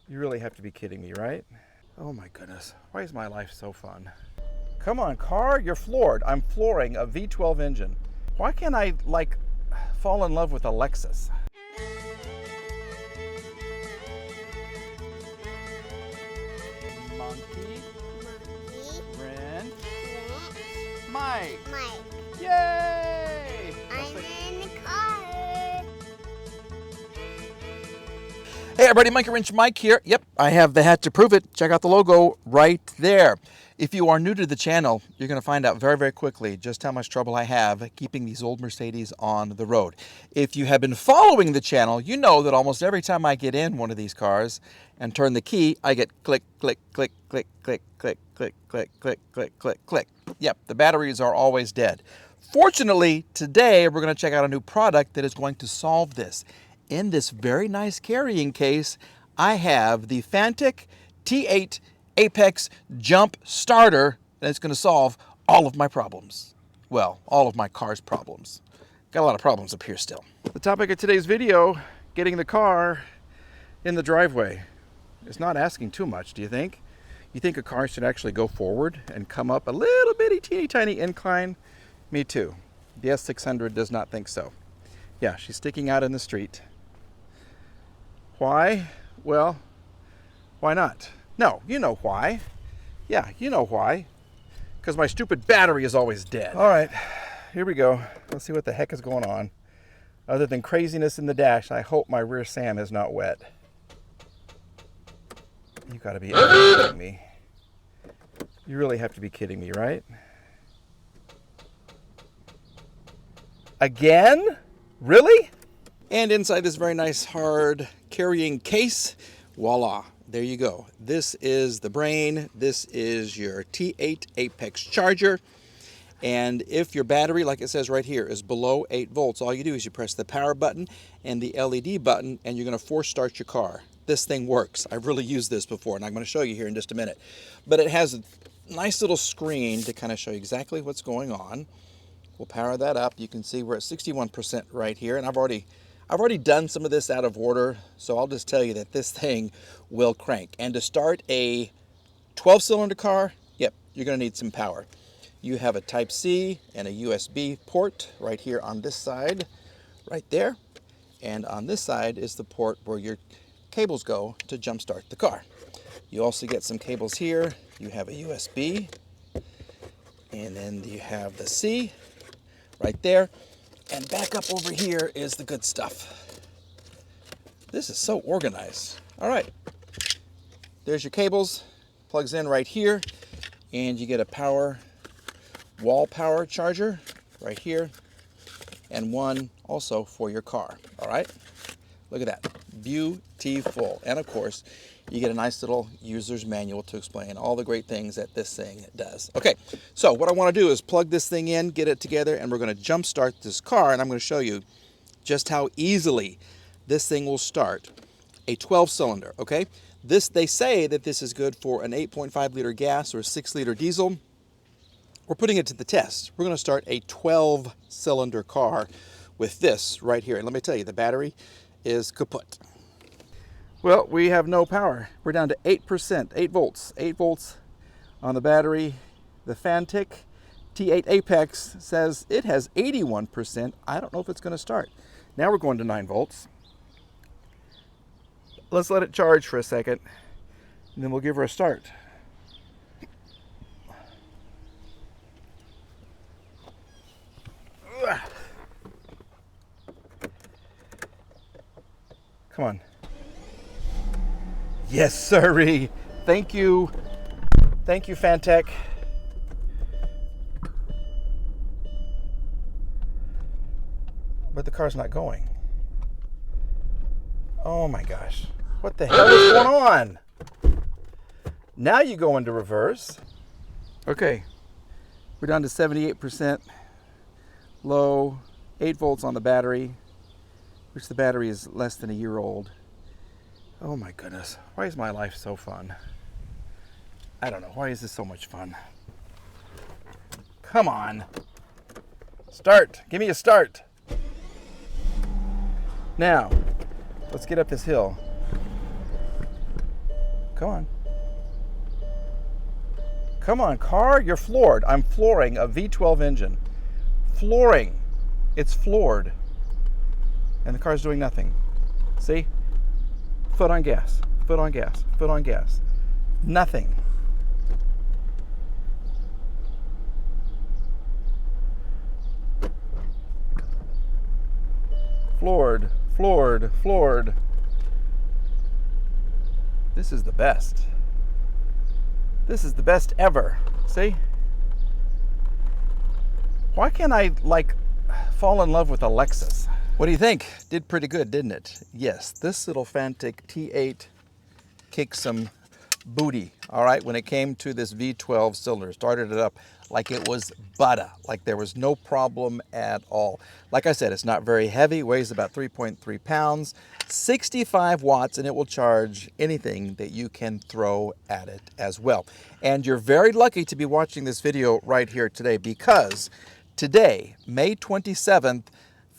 You really have to be kidding me, right? Oh my goodness, why is my life so fun? Come on, car, you're floored. I'm flooring a V12 engine. Why can't I, like, fall in love with a Lexus? Monkey, Ren, Mike. Yay! I'm in the car. Hey everybody, Monkey Wrench Mike here. Yep, I have the hat to prove it. Check out the logo right there. If you are new to the channel, you're going to find out very, very quickly just how much trouble I have keeping these old Mercedes on the road. If you have been following the channel, you know that almost every time I get in one of these cars and turn the key, I get click, click, click, click, click, click, click, click, click, click, click, click. Yep, the batteries are always dead. Fortunately, today we're going to check out a new product that is going to solve this. In this very nice carrying case, I have the Fantick T8 Apex Jump Starter, and it's going to solve all of my problems. Well, all of my car's problems. Got a lot of problems up here still. The topic of today's video, getting the car in the driveway. It's not asking too much, do you think? You think a car should actually go forward and come up a little bitty teeny tiny incline? Me too. The S600 does not think so. Yeah, she's sticking out in the street. Why? Well, why not? No, you know why. Yeah, you know why. Because my stupid battery is always dead. All right, here we go. Let's see what the heck is going on. Other than craziness in the dash, I hope my rear SAM is not wet. You gotta be kidding me. You really have to be kidding me, right? Again? Really? And inside this very nice hard carrying case, voila, there you go. This is the brain. This is your T8 Apex charger. And if your battery, like it says right here, is below 8 volts, all you do is you press the power button and the LED button, and you're going to force start your car. This thing works. I've really used this before, and I'm going to show you here in just a minute. But it has a nice little screen to kind of show you exactly what's going on. We'll power that up. You can see we're at 61% right here, and I've already done some of this out of order, so I'll just tell you that this thing will crank. And to start a 12-cylinder car, yep, you're going to need some power. You have a Type-C and a USB port right here on this side, right there. And on this side is the port where your cables go to jumpstart the car. You also get some cables here. You have a USB, and then you have the C right there. And back up over here is the good stuff. This is so organized. All right, there's your cables, plugs in right here, and you get a wall power charger right here, and one also for your car. All right, look at that, beautiful. And of course, you get a nice little user's manual to explain all the great things that this thing does. Okay, so what I want to do is plug this thing in, get it together, and we're going to jump start this car, and I'm going to show you just how easily this thing will start a 12-cylinder, okay? They say that this is good for an 8.5 liter gas or a 6-liter diesel. We're putting it to the test. We're going to start a 12-cylinder car with this right here. And let me tell you, the battery is kaput. Well, we have no power. We're down to 8%, 8 volts. 8 volts on the battery. The Fantick T8 Apex says it has 81%. I don't know if it's going to start. Now we're going to 9 volts. Let's let it charge for a second, and then we'll give her a start. Come on. Yes, sirree. Thank you. Thank you, Fanttik. But the car's not going. Oh my gosh. What the hell is going on? Now you go into reverse. Okay. We're down to 78% low, 8 volts on the battery, which the battery is less than a year old. Oh my goodness, why is my life so fun? I don't know, why is this so much fun? Come on. Start, give me a start. Now, let's get up this hill. Come on. Come on, car, you're floored. I'm flooring a V12 engine. Flooring. It's floored. And the car's doing nothing. See? Foot on gas, foot on gas, foot on gas. Nothing. Floored, floored, floored. This is the best. This is the best ever. See? Why can't I, like, fall in love with a Lexus? What do you think? Did pretty good, didn't it? Yes, this little Fantik T8 kicked some booty, all right, when it came to this V12 cylinder. Started it up like it was butter, like there was no problem at all. Like I said, it's not very heavy, weighs about 3.3 pounds, 65 watts, and it will charge anything that you can throw at it as well. And you're very lucky to be watching this video right here today, because today, May 27th,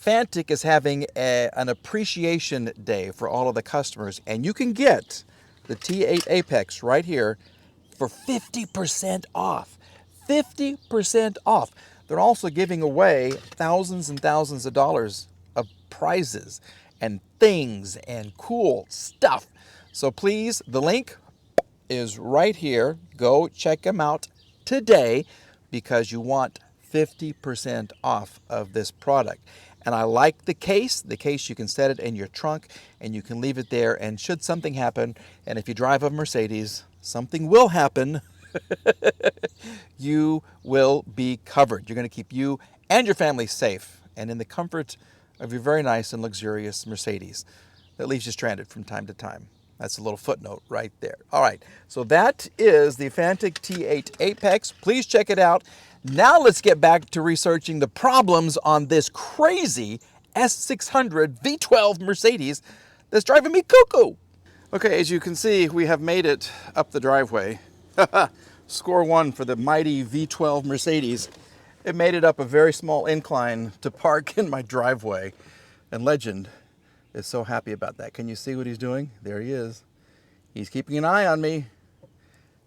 Fantik is having an appreciation day for all of the customers, and you can get the T8 Apex right here for 50% off. 50% off. They're also giving away thousands and thousands of dollars of prizes and things and cool stuff. So please, the link is right here. Go check them out today because you want 50% off of this product. And I like the case. The case, you can set it in your trunk and you can leave it there. And should something happen, and if you drive a Mercedes, something will happen, you will be covered. You're going to keep you and your family safe and in the comfort of your very nice and luxurious Mercedes that leaves you stranded from time to time. That's a little footnote right there. All right, so that is the Fantik T8 Apex. Please check it out. Now let's get back to researching the problems on this crazy S600 V12 Mercedes that's driving me cuckoo. Okay, as you can see, we have made it up the driveway. Score one for the mighty V12 Mercedes. It made it up a very small incline to park in my driveway. And Legend is so happy about that. Can you see what he's doing? There he is. He's keeping an eye on me.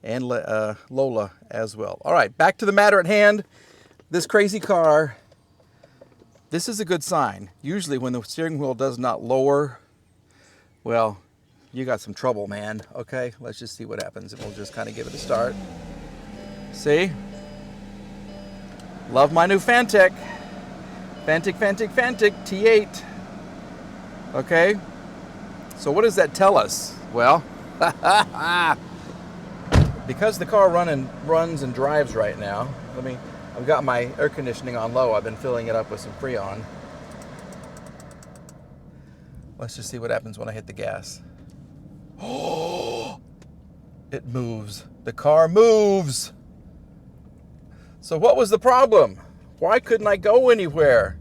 And Lola as well. All right, back to the matter at hand. This crazy car, this is a good sign. Usually when the steering wheel does not lower, well, you got some trouble, man. Okay, let's just see what happens, and we'll just kind of give it a start. See? Love my new Fantik. Fantik, Fantik, Fantik, T8. Okay, so what does that tell us? Well, because the car runs and drives right now, I've got my air conditioning on low. I've been filling it up with some Freon. Let's just see what happens when I hit the gas. Oh, it moves. The car moves. So what was the problem? Why couldn't I go anywhere?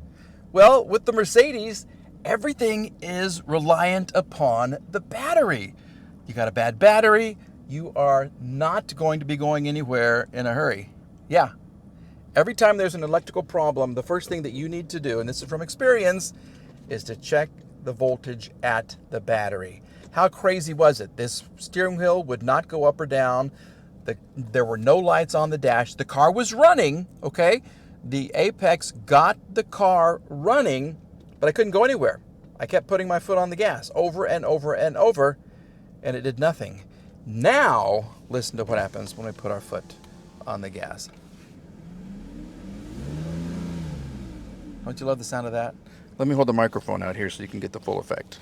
Well, with the Mercedes, everything is reliant upon the battery. You got a bad battery, you are not going to be going anywhere in a hurry. Yeah. Every time there's an electrical problem, the first thing that you need to do, and this is from experience, is to check the voltage at the battery. How crazy was it? This steering wheel would not go up or down. There were no lights on the dash. The car was running, okay? The Apex got the car running, but I couldn't go anywhere. I kept putting my foot on the gas over and over and over, and it did nothing. Now, listen to what happens when we put our foot on the gas. Don't you love the sound of that? Let me hold the microphone out here so you can get the full effect.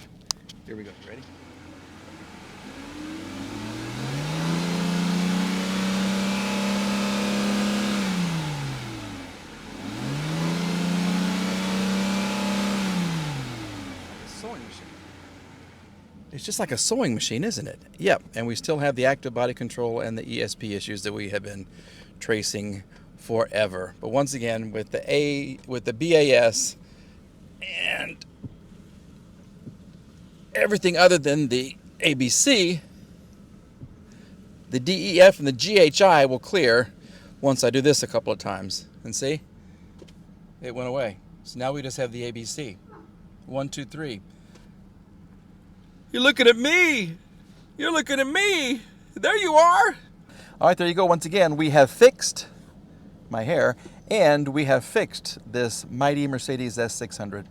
Here we go. Ready? It's just like a sewing machine, isn't it? Yep, and we still have the active body control and the ESP issues that we have been tracing forever. But once again, with the BAS and everything other than the ABC, the DEF and the GHI will clear once I do this a couple of times. And see? It went away. So now we just have the ABC. 1, 2, 3. You're looking at me. You're looking at me. There you are. All right, there you go. Once again, we have fixed my hair, and we have fixed this mighty Mercedes S600.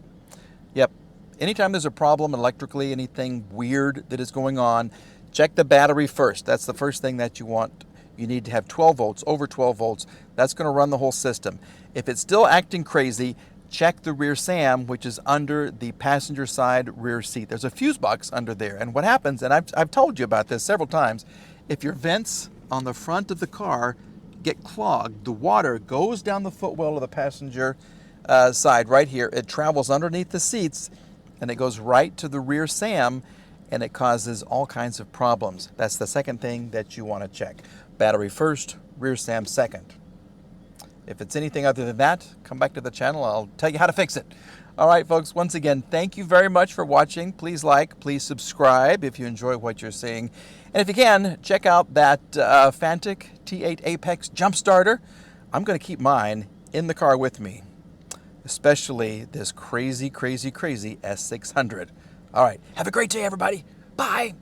Yep. Anytime there's a problem electrically, anything weird that is going on, check the battery first. That's the first thing that you want. You need to have 12 volts, over 12 volts. That's going to run the whole system. If it's still acting crazy, check the rear SAM, which is under the passenger side rear seat. There's a fuse box under there. And what happens, and I've told you about this several times, if your vents on the front of the car get clogged, the water goes down the footwell of the passenger side right here. It travels underneath the seats, and it goes right to the rear SAM, and it causes all kinds of problems. That's the second thing that you want to check. Battery first, rear SAM second. If it's anything other than that, come back to the channel. I'll tell you how to fix it. All right, folks, once again, thank you very much for watching. Please like, please subscribe if you enjoy what you're seeing. And if you can, check out that Fanttik T8 Apex jump starter. I'm going to keep mine in the car with me, especially this crazy, crazy, crazy S600. All right, have a great day, everybody. Bye.